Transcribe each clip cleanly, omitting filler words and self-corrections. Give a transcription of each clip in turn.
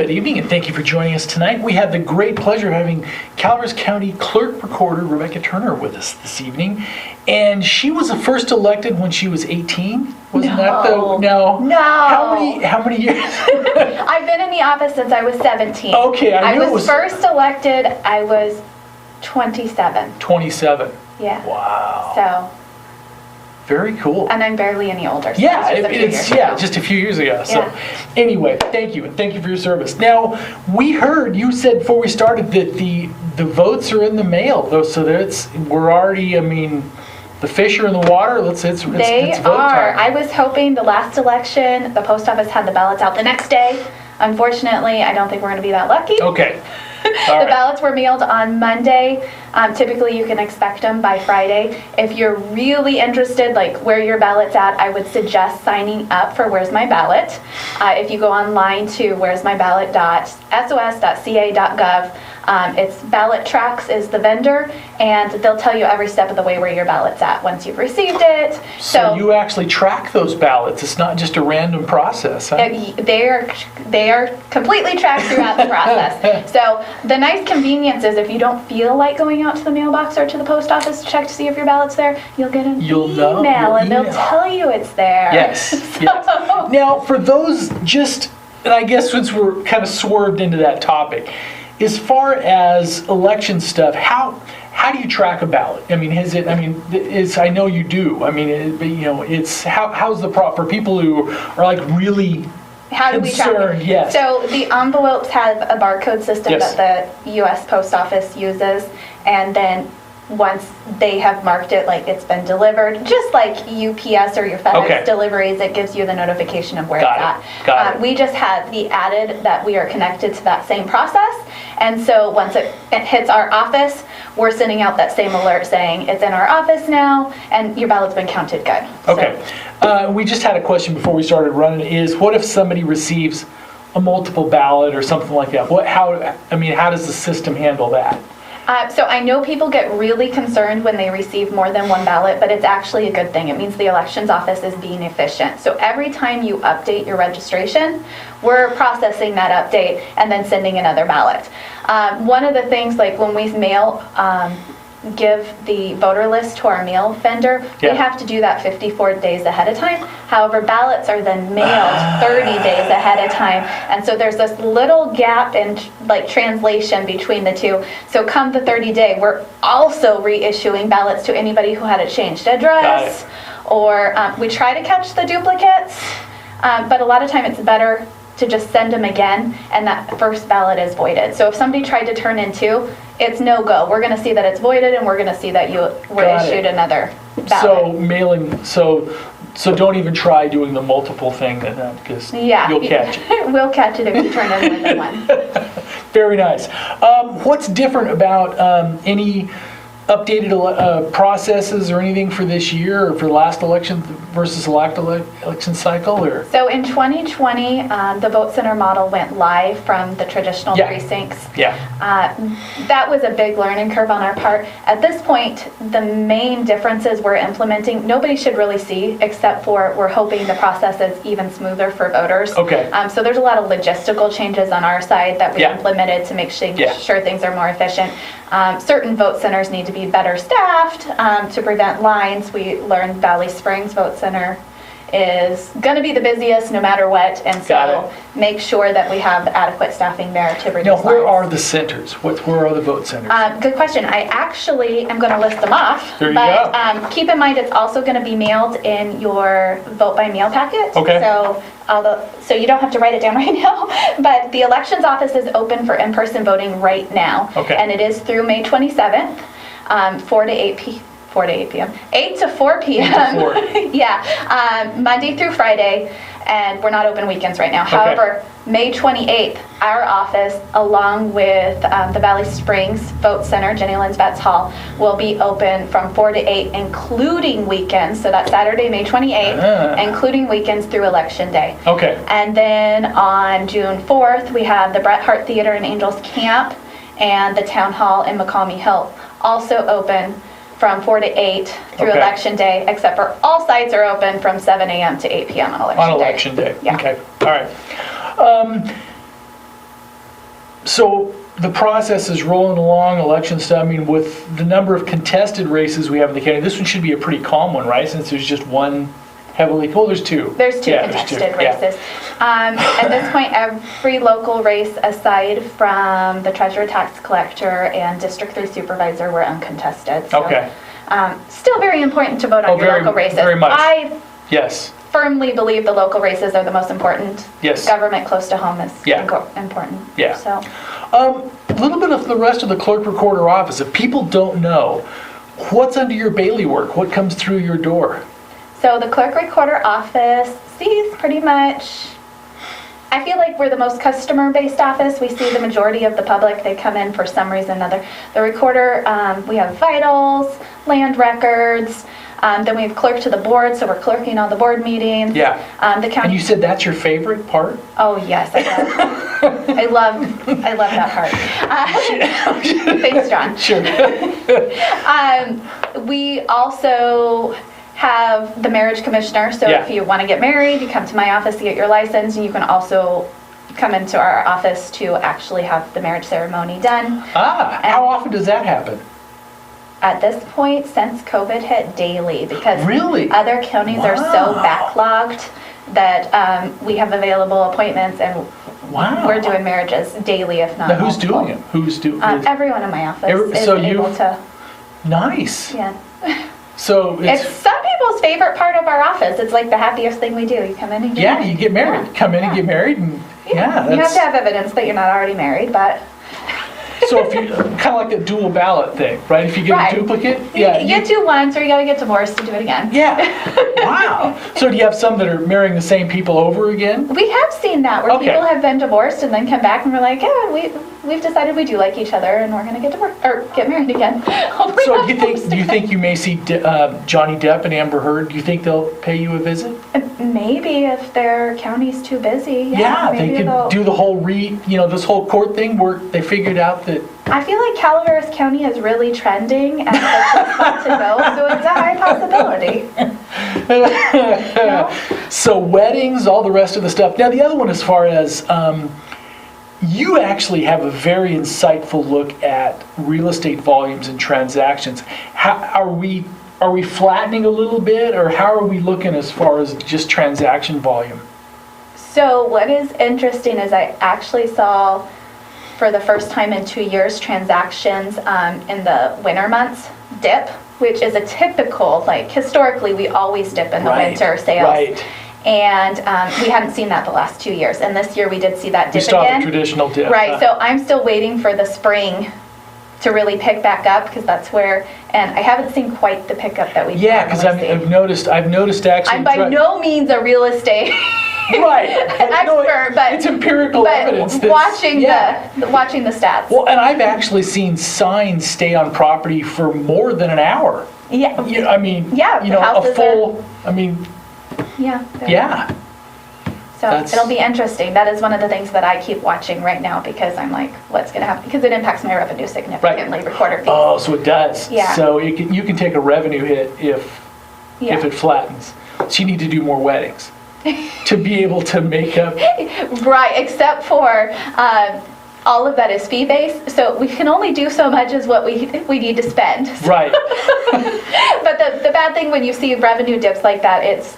Good evening, and thank you for joining us tonight. We have the great pleasure of having Calaveras County Clerk Recorder Rebecca Turner with us this evening. And she was first elected when she was 18. Wasn't that the no? No. How many years? I've been in the office since I was 17. Okay, I knew it was first elected. I was 27. 27. Yeah. Wow. So. Very cool. And I'm barely any older. So Yeah, it's just a few years ago. So Yeah. anyway, thank you, and thank you for your service. Now, we heard you said before we started that the votes are in the mail, though, so we're already, I mean, the fish are in the water. It's vote time. I was hoping the last election, the post office had the ballots out the next day. Unfortunately, I don't think we're going to be that lucky. Okay. The ballots were mailed on Monday. Typically, you can expect them by Friday. If you're really interested, like where your ballot's at, I would suggest signing up for Where's My Ballot. If you go online to where'smyballot.sos.ca.gov, it's Ballot Tracks is the vendor, and they'll tell you every step of the way where your ballot's at once you've received it. So you actually track those ballots. It's not just a random process, huh? They are completely tracked throughout the process. So the nice convenience is if you don't feel like going out to the mailbox or to the post office to check to see if your ballot's there, you'll get an email and they'll tell you it's there. Yes. Yes. Now, for those and I guess since we're kind of swerved into that topic, as far as election stuff, how do you track a ballot? I mean, I know you do. I mean, it's how's the for people who are like really how do we track it? Yes. So the envelopes have a barcode system Yes. that the U.S. Post Office uses, and then once they have marked it like it's been delivered, just like UPS or your FedEx deliveries, it gives you the notification of where it's at. Got it. We just have the added that we are connected to that same process, and so once it hits our office, we're sending out that same alert saying it's in our office now, and your ballot's been counted good. Okay. We just had a question before we started running. What if somebody receives a multiple ballot or something like that? How does the system handle that? So I know people get really concerned when they receive more than one ballot, but it's actually a good thing. It means the elections office is being efficient. So every time you update your registration, we're processing that update and then sending another ballot. One of the things, like when we give the voter list to our mail vendor, we have to do that 54 days ahead of time. However, ballots are then mailed 30 days ahead of time, and so there's this little gap in translation between the two. So come the 30 day, we're also reissuing ballots to anybody who had a changed address, or we try to catch the duplicates, but a lot of time it's better to just send them again, and that first ballot is voided. So if somebody tried to turn in two, it's no go. We're going to see that it's voided, and we're going to see that you were issued another ballot. So don't even try doing the multiple thing then, because you'll catch it. We'll catch it if you turn in more than one. Very nice. What's different about any updated processes or anything for this year or for the last election versus the last election cycle? So in 2020, the vote center model went live from the traditional precincts. That was a big learning curve on our part. At this point, the main differences we're implementing, nobody should really see, except for we're hoping the process is even smoother for voters. So there's a lot of logistical changes on our side that we implemented to make sure things are more efficient. Certain vote centers need to be better staffed to prevent lines. We learned Valley Springs Vote Center is going to be the busiest no matter what, and so make sure that we have adequate staffing there to reduce lines. Now, where are the centers? Where are the vote centers? Good question. I actually am going to list them off, there you but go. Keep in mind it's also going to be mailed in your vote by mail packet. So you don't have to write it down right now, but the elections office is open for in-person voting right now, and it is through May 27th, 8 to 4 p.m. Monday through Friday, and we're not open weekends right now. However, May 28th, our office, along with the Valley Springs Vote Center, Jenny Lynn's Vets Hall, will be open from 4 to 8, including weekends. So that's Saturday, May 28th, including weekends through Election Day. And then on June 4th, we have the Bret Hart Theater in Angels Camp and the Town Hall in McCalmy Hill, also open from 4 to 8 through Election Day, except for all sites are open from 7 a.m. to 8 p.m. on Election Day. On Election Day. Yeah. Okay. All right. So the process is rolling along, election stuff. I mean, with the number of contested races we have in the county, this one should be a pretty calm one, right? Since there's just one heavily, well, there's two. There's two Yeah, contested yeah. races. At this point, every local race, aside from the treasurer tax collector and District 3 supervisor, were uncontested. So, Okay. still very important to vote on your local races. Very much. I Yes. firmly believe the local races are the most important. Yes. Government close to home is Yeah. important. Yeah. So, A little bit of the rest of the clerk recorder office. If people don't know, what's under your bailiwick? What comes through your door? so the clerk recorder office sees pretty much, I feel like we're the most customer-based office. We see the majority of the public. They come in for some reason or another. The recorder, we have vitals, land records, then we have clerk to the board, so we're clerking all the board meetings. Yeah. The And county. you said that's your favorite part? Oh yes, I love that part. Thanks, John. Sure. We also have the marriage commissioner, so Yeah. if you want to get married, you come to my office to get your license, and you can also come into our office to actually have the marriage ceremony done. How often does that happen? At this point, since COVID hit, daily, because Really? other counties are so Wow. backlogged that we have available appointments, and Wow. we're doing marriages daily, if not Now, who's multiple. doing it? Who's doing it? Everyone in my office is So you- able to, Nice. yeah. So It's it's, some people's favorite part of our office. It's like the happiest thing we do. You come in and get yeah, married. you get married. Yeah. Come in and Yeah. get married and, yeah. You have That's to have evidence that you're not already married, but So if you, kind of like the dual ballot thing, right? If you get Right. a duplicate? you get to once or you gotta get divorced to do it again. Yeah. Wow. So do you have some that are marrying the same people over again? We have seen that where Okay. people have been divorced and then come back and we're like, yeah, we've decided we do like each other and we're gonna get divorced or get married again. Hopefully So not do divorced you again. think you may see Johnny Depp and Amber Heard? Do you think they'll pay you a visit? Maybe if their county's too busy. Yeah, they maybe could they'll- do the whole this whole court thing where they figured out that, I feel like Calaveras County is really trending as the spot to go, so it's a high possibility. No? so weddings, all the rest of the stuff. Now the other one as far as, you actually have a very insightful look at real estate volumes and transactions. How are we flattening a little bit, or how are we looking as far as just transaction volume? So what is interesting is I actually saw for the first time in 2 years transactions in the winter months dip, which is a typical, like historically we always dip in the winter sales. Right. And we hadn't seen that the last 2 years. And this year we did see that We dip saw the again. traditional dip. Right, so I'm still waiting for the spring to really pick back up because that's where, and I haven't seen quite the pickup that we Yeah, because normally see. I've noticed actually. I'm by no means a real estate Right. expert, but it's empirical evidence. but watching yeah. watching the stats. Well, and I've actually seen signs stay on property for more than an hour. Yeah, I mean, Yeah, you the know, a houses full. I mean, yeah. yeah. So That's- it'll be interesting. That is one of the things that I keep watching right now because I'm like, what's going to happen? Because it impacts my revenue significantly. Recorder fees. Oh, so it does. Yeah. So you can take a revenue hit if Yeah. it flattens. So you need to do more weddings to be able to make up. Right, except for all of that is fee-based, so we can only do so much as what we need to spend. Right. But the bad thing when you see revenue dips like that, it's,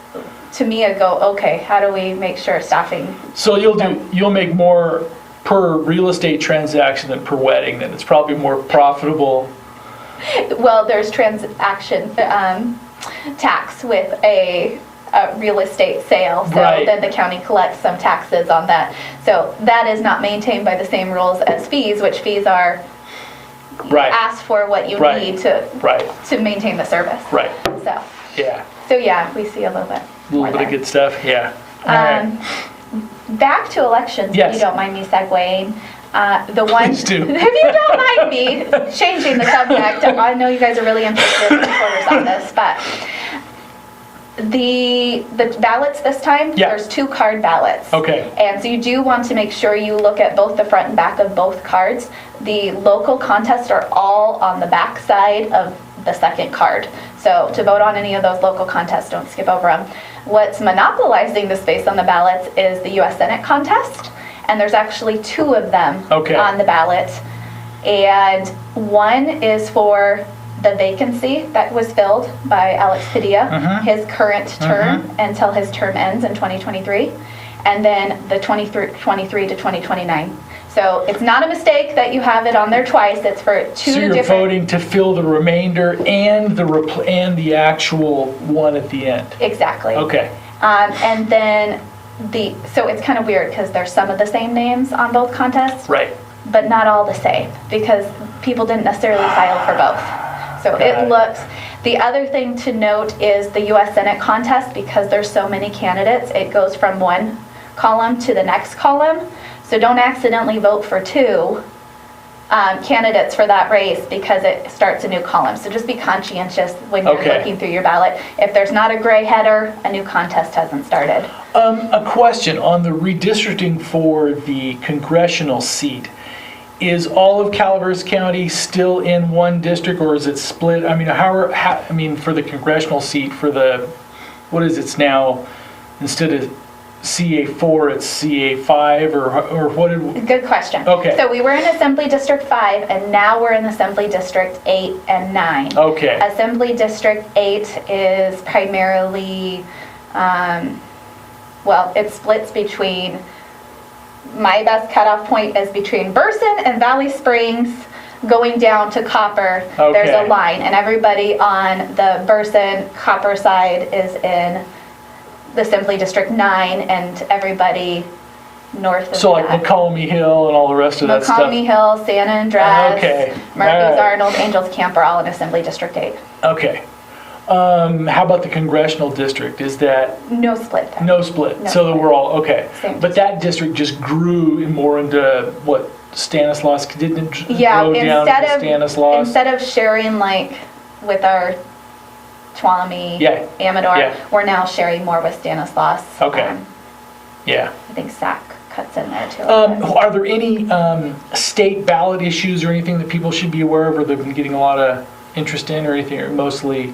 to me, I go, okay, how do we make sure staffing? So you'll make more per real estate transaction than per wedding. Then it's probably more profitable. Well, there's transaction tax with a real estate sale, so Right. then the county collects some taxes on that. So that is not maintained by the same rules as fees, which fees are Right. asked for what you Right. need to Right. maintain the service. Right. So Yeah. yeah, we see a little bit A more little bit of there. good stuff. Yeah. All right. Back to elections, Yes. if you don't mind me segueing. The one, Please do. if you don't mind me changing the subject, I know you guys are really interested in reporters on this, but the ballots this time, Yeah. there's 2 card ballots. Okay. And so you do want to make sure you look at both the front and back of both cards. The local contests are all on the back side of the second card. So to vote on any of those local contests, don't skip over them. What's monopolizing the space on the ballots is the U.S. Senate contest. and there's actually 2 of them Okay. on the ballot. And one is for the vacancy that was filled by Alex Padilla, his current term until his term ends in 2023, and then the 23 to 2029. So it's not a mistake that you have it on there twice. It's for 2 So you're different. voting to fill the remainder and the actual one at the end. Exactly. Okay. And then so it's kind of weird because there's some of the same names on both contests, Right. but not all the same because people didn't necessarily file for both. So it looks, the other thing to note is the US Senate contest, because there's so many candidates, it goes from one column to the next column. So don't accidentally vote for 2 candidates for that race because it starts a new column. So just be conscientious when you're looking through your ballot. If there's not a gray header, a new contest hasn't started. A question on the redistricting for the congressional seat. Is all of Calaveras County still in one district, or is it split? I mean, for the congressional seat, for the, what is it's now, instead of CA4, it's CA5, or what did? Good question. Okay. So we were in Assembly District 5, and now we're in Assembly District 8 and 9. Okay. Assembly District 8 is primarily, it splits between, my best cutoff point is between Burson and Valley Springs, going down to Copper. Okay. There's a line, and everybody on the Burson Copper side is in the Assembly District 9, and everybody north of So like that. McComey Hill and all the rest of that stuff? McComey Hill, San Andreas, Okay. Murphy's All right. Arnold, Angels Camp are all in Assembly District 8. Okay. How about the congressional district? Is that No split there. no split? No So that split. we're all, okay. Same But that district just grew more into what, Stanislaus, didn't it Yeah, grow down to Stanislaus? instead of sharing like with our Tuolumne, Yeah. Amador, Yeah. we're now sharing more with Stanislaus. Okay. Yeah. I think SAC cuts in there too. a bit. Are there any state ballot issues or anything that people should be aware of, or they've been getting a lot of interest in, or anything, or mostly?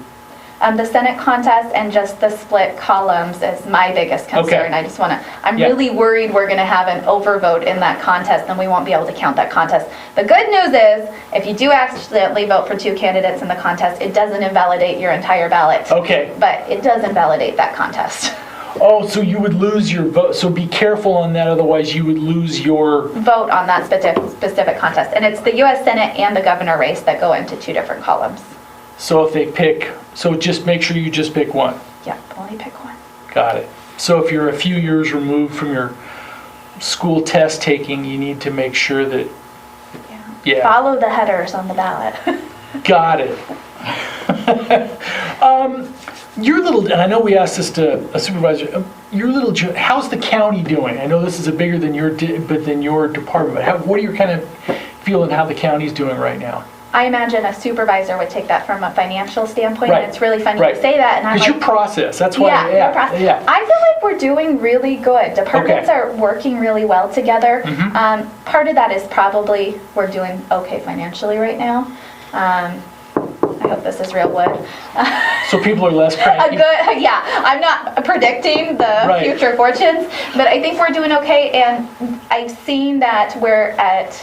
The Senate contest and just the split columns is my biggest concern. Okay. I'm Yeah. really worried we're gonna have an overvote in that contest and we won't be able to count that contest. The good news is, if you do accidentally vote for 2 candidates in the contest, it doesn't invalidate your entire ballot. Okay. But it does invalidate that contest. Oh, so you would lose your vote, so be careful on that, otherwise you would lose your, Vote on that specific contest. And it's the US Senate and the governor race that go into 2 different columns. so if they pick, so just make sure you just pick one. Yep, only pick one. Got it. So if you're a few years removed from your school test taking, you need to make sure that, yeah. Follow the headers on the ballot. Got it. Your little, and I know we asked this to a supervisor, how's the county doing? I know this is a bigger than your department, but what are you kind of feeling how the county's doing right now? I imagine a supervisor would take that from a financial standpoint. Right. And it's really funny Right. to say that. And I'm Because like, your process, that's why, your process. yeah. I feel like we're doing really good. Departments Okay. are working really well together. Part of that is probably we're doing okay financially right now. I hope this is real wood. So people are less A cranky? good, yeah. I'm not predicting the Right. future fortunes, but I think we're doing okay. And I've seen that we're at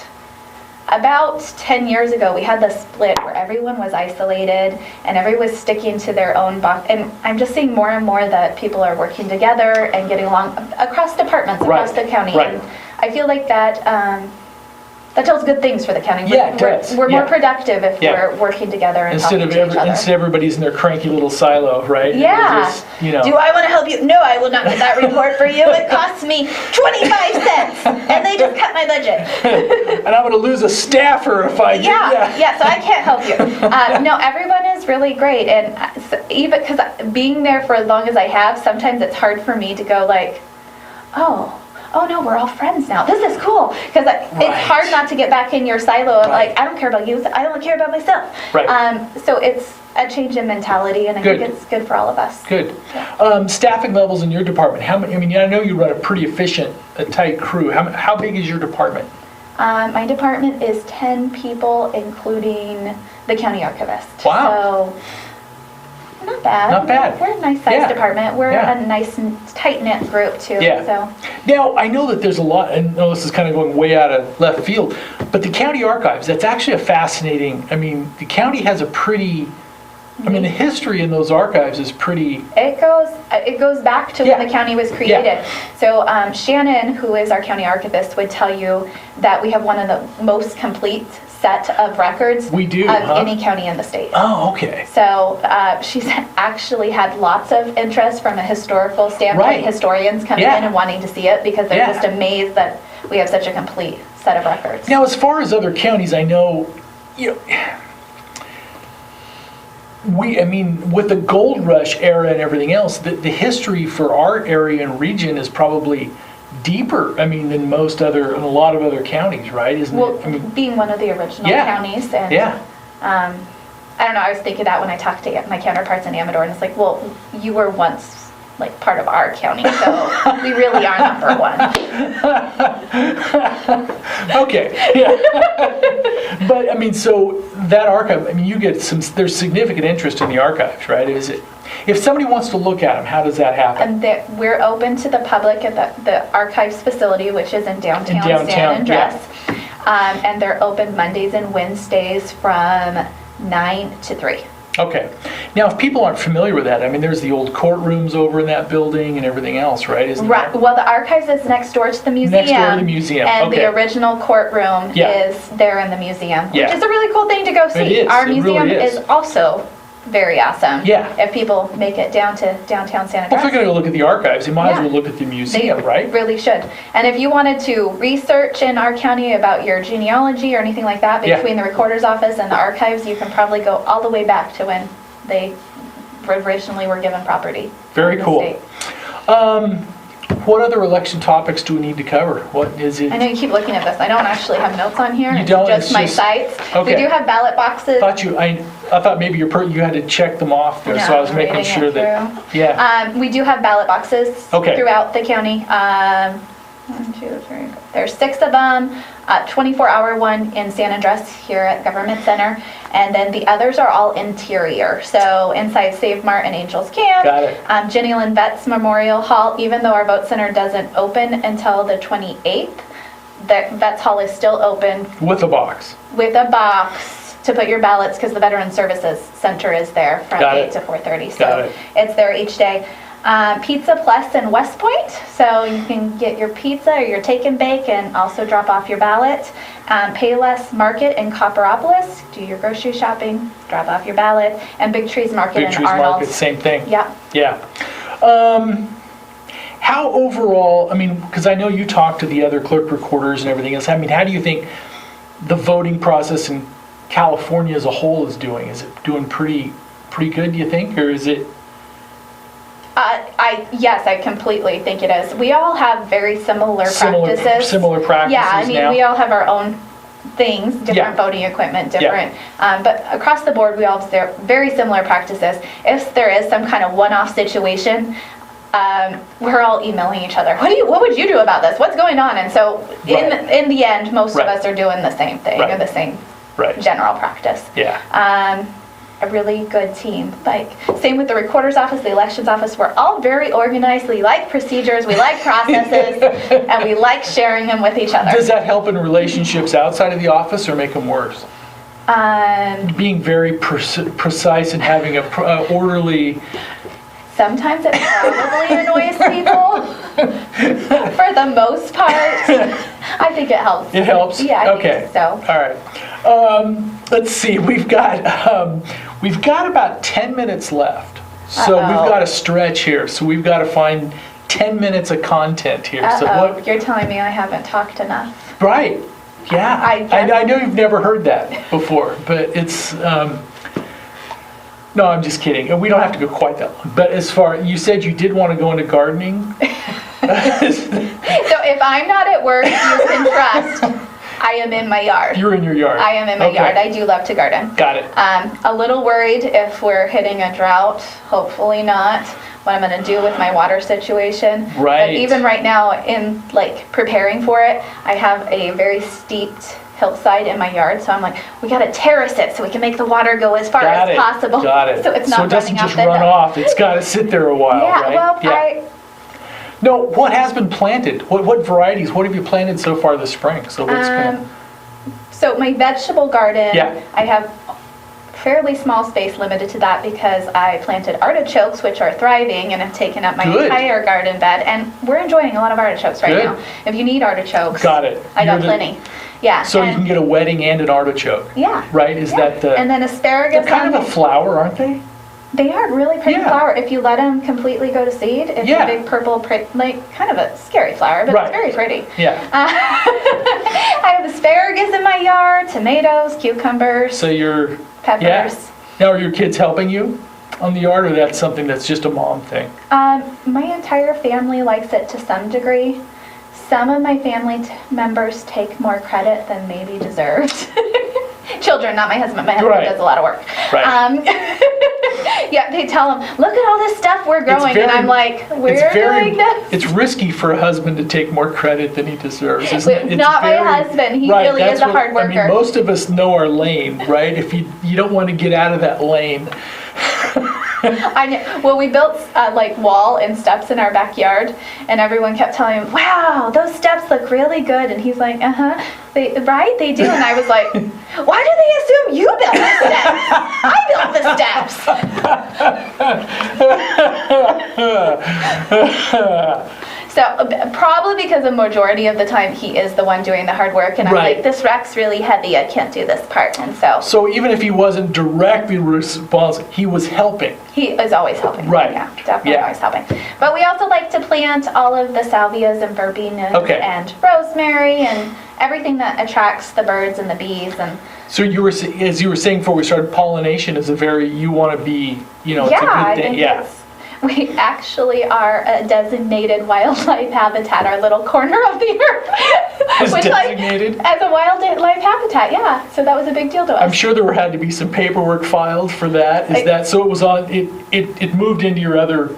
about 10 years ago, we had the split where everyone was isolated and everyone was sticking to their own box. And I'm just seeing more and more that people are working together and getting along across departments, across the county. Right. And I feel like that tells good things for the county. Yeah, it does. We're more Yeah. productive if Yeah. we're working together and Instead talking of to each other. instead everybody's in their cranky little silo, right? Yeah. Just, you know. Do I want to help you? No, I will not get that report for you. It costs me 25 cents, and they just cut my budget. And I'm going to lose a staffer if I do. Yeah, so I can't help you. No, everyone is really great, and even because being there for as long as I have, sometimes it's hard for me to go like, oh no, we're all friends now. This is cool. Because it's hard not to get back in your silo of like, I don't care about you, I don't care about myself. Right. So it's a change in mentality, and I think it's good for all of us. Good. Staffing levels in your department, how many, I mean, I know you run a pretty efficient, a tight crew. How big is your department? My department is 10 people, including the county archivist. Wow. So, not not bad. Not bad. We're a nice sized Yeah. department. We're Yeah. a nice tight-knit group too. Yeah. So Now, I know that there's a lot, and I know this is kind of going way out of left field, but the county archives, that's actually a fascinating, I mean, the county has a pretty, I mean, the history in those archives is pretty, it goes back to Yeah. when the county was created. So Shannon, who is our county archivist, would tell you that we have one of the most complete set of records We do, of huh? any county in the state. oh, okay. So she's actually had lots of interest from a historical standpoint, Right. historians coming Yeah. in and wanting to see it because they're Yeah. just amazed that we have such a complete set of records. Now, as far as other counties, I know, you know, I mean, with the gold rush era and everything else, the history for our area and region is probably deeper, I mean, than in a lot of other counties, right? Isn't Well, it? I mean, being one of the original Yeah. counties, and yeah, I don't know, I was thinking that when I talked to my counterparts in Amador, and it's like, well, you were once like part of our county, so we really are number one. okay, yeah. But, I mean, so that archive, I mean, there's significant interest in the archives, right? Is it, if somebody wants to look at them, how does that happen? And we're open to the public at the archives facility, which is in downtown San Andres. And they're open Mondays and Wednesdays from 9 to 3. Okay. Now, if people aren't familiar with that, I mean, there's the old courtrooms over in that building and everything else, right? Isn't Right. there? Well, the archives is next door to the museum. Next door to the museum, And okay. the original courtroom Yeah. is there in the museum, Yeah. which is a really cool thing to go see. is. Our It museum really is. also very awesome. Yeah. If people make it down to downtown San Well, if they're Andres. going to look at the archives, they might as Yeah. well look at the They museum, right? really should. And if you wanted to research in our county about your genealogy or anything like that, Yeah. between the recorder's office and the archives, you can probably go all the way back to when they originally were given property. Very in the cool. state. What other election topics do we need to cover? What is it? I know you keep looking at this. I don't actually have notes on here. You It's don't? just It's my just- sites. okay. We do have ballot boxes. I thought maybe you had to check them off there, so I was No, making reading sure it that, through. yeah. We do have ballot boxes Okay. throughout the county. 1, 2, 3. There's 6 of them. 24-hour one in San Andres here at Government Center, and then the others are all interior. So inside Save Mart and Angels Camp. Got it. Jenny Lynn Betts Memorial Hall. Even though our vote center doesn't open until the 28th, the Betts Hall is still open With a box. with a box to put your ballots because the Veteran Services Center is there from Got 8 it. to 4:30. Got So it. it's there each day. Pizza Plus in West Point, so you can get your pizza or your take and bake and also drop off your ballot. Payless Market in Copperopolis, do your grocery shopping, drop off your ballot. And Big Trees Market Big in Trees Arnold. Market, same thing. Yeah. Yeah. How overall, I mean, because I know you talk to the other clerk recorders and everything else, I mean, how do you think the voting process in California as a whole is doing? Is it doing pretty good, do you think, or is it? Yes, I completely think it is. We all have very similar practices. Similar practices Yeah, I mean, now? we all have our own things, different Yeah. voting equipment, different. But across the board, we all have very similar practices. If there is some kind of one-off situation, we're all emailing each other. What would you do about this? What's going on? And so Right. in the end, most Right. of us are doing the same thing, Right. or the same Right. general practice. Yeah. A really good team. Like, same with the recorder's office, the elections office. We're all very organized. We like procedures, we like processes, and we like sharing them with each other. Does that help in relationships outside of the office or make them worse? Being very precise and having a orderly. Sometimes it probably annoys people. For the most part, I think it helps. It helps? Yeah, I Okay. think so. All right. Let's see. We've got about 10 minutes left. So Uh-oh. we've got a stretch here. So we've got to find 10 minutes of content here. So Uh-oh, what? you're telling me I haven't talked enough. Right. Yeah. I guess- I know you've never heard that before, but it's. No, I'm just kidding. We don't have to go quite that long. But you said you did want to go into gardening. So if I'm not at work, you can trust I am in my yard. You're in your yard. I am in my Okay. yard. I do love to garden. Got it. A little worried if we're hitting a drought. Hopefully not. What I'm going to do with my water situation. Right. But even right now, in like preparing for it, I have a very steeped hillside in my yard, so I'm like, we got to terrace it so we can make the water go as far Got as it. possible. Got it. So it's not so it doesn't running just off the run hill. off. It's got to sit there a while, Yeah, right? well, No, what has been planted? What varieties? What have you planted so far this spring? So what's So my vegetable garden, Yeah. I have fairly small space limited to that because I planted artichokes, which are thriving and have taken up my Good. entire garden bed, and we're enjoying a lot of artichokes right Good. now. If you need artichokes, Got it. I got You're the- plenty. Yeah. So you and- can get a wedding and an artichoke. Yeah. Right? Is yeah. that the? And then asparagus. They're kind of a flower, aren't they? They are really pretty Yeah. flower. If you let them completely go to seed, it's Yeah. a big purple, like kind of a scary flower, but Right. it's very pretty. Yeah. I have asparagus in my yard, tomatoes, cucumbers, So you're. peppers. Yeah. Now, are your kids helping you on the yard, or that's something that's just a mom thing? My entire family likes it to some degree. Some of my family members take more credit than maybe deserved. Children, not my husband. My husband Right. does a lot of work. Right. Yeah, they tell him, look at all this stuff we're growing, and I'm like, we're doing this. It's risky for a husband to take more credit than he deserves, isn't it? It's Not my husband. He Right, really that's is a what- hard worker. I mean, most of us know our lane, right? If you don't want to get out of that lane. I know. Well, we built like wall and steps in our backyard, and everyone kept telling him, "Wow, those steps look really good." And he's like, right, they do." And I was like, "Why do they assume you built the steps? I built the steps." So probably because the majority of the time he is the one doing the hard work, and I'm Right. like, "This rack's really heavy. I can't do this part." And so So even if he wasn't directly responsible, he was helping. he is always helping. Right. Yeah, definitely Yeah. always helping. But we also like to plant all of the salvias and verbenas Okay. and rosemary and everything that attracts the birds and the bees. And So as you were saying before we started, pollination is you want to be, it's a yeah, good I thing. think Yeah. we actually are a designated wildlife habitat, our little corner of the earth. Is designated? As a wildlife habitat, yeah. So that was a big deal to us. I'm sure there had to be some paperwork filed for that. So it was on, it moved into your other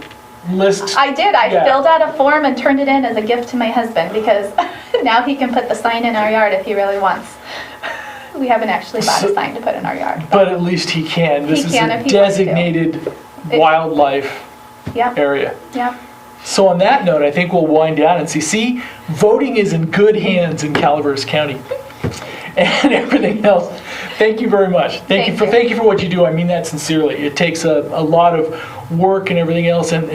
list? I did. I Yeah. filled out a form and turned it in as a gift to my husband because now he can put the sign in our yard if he really wants. We haven't actually bought a sign to put in our yard. But at least he can. This He is can a if he wants to. designated wildlife Yep. area. Yep. So on that note, I think we'll wind down and see, voting is in good hands in Calaveras County. And everything else. Thank you very much. Thank you for what you do. I mean that sincerely. It takes a lot of work and everything else, and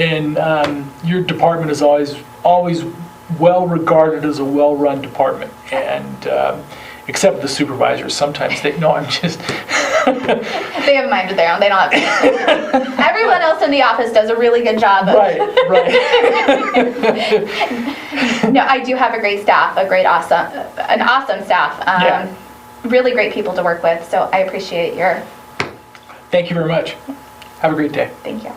your department is always well regarded as a well-run department. And except the supervisors, sometimes I'm just. They have a mind of their own. They don't have. Everyone else in the office does a really good job. Right. No, I do have a great staff, an awesome staff. Yeah. Really great people to work with. So I appreciate your. Thank you very much. Have a great day. Thank you.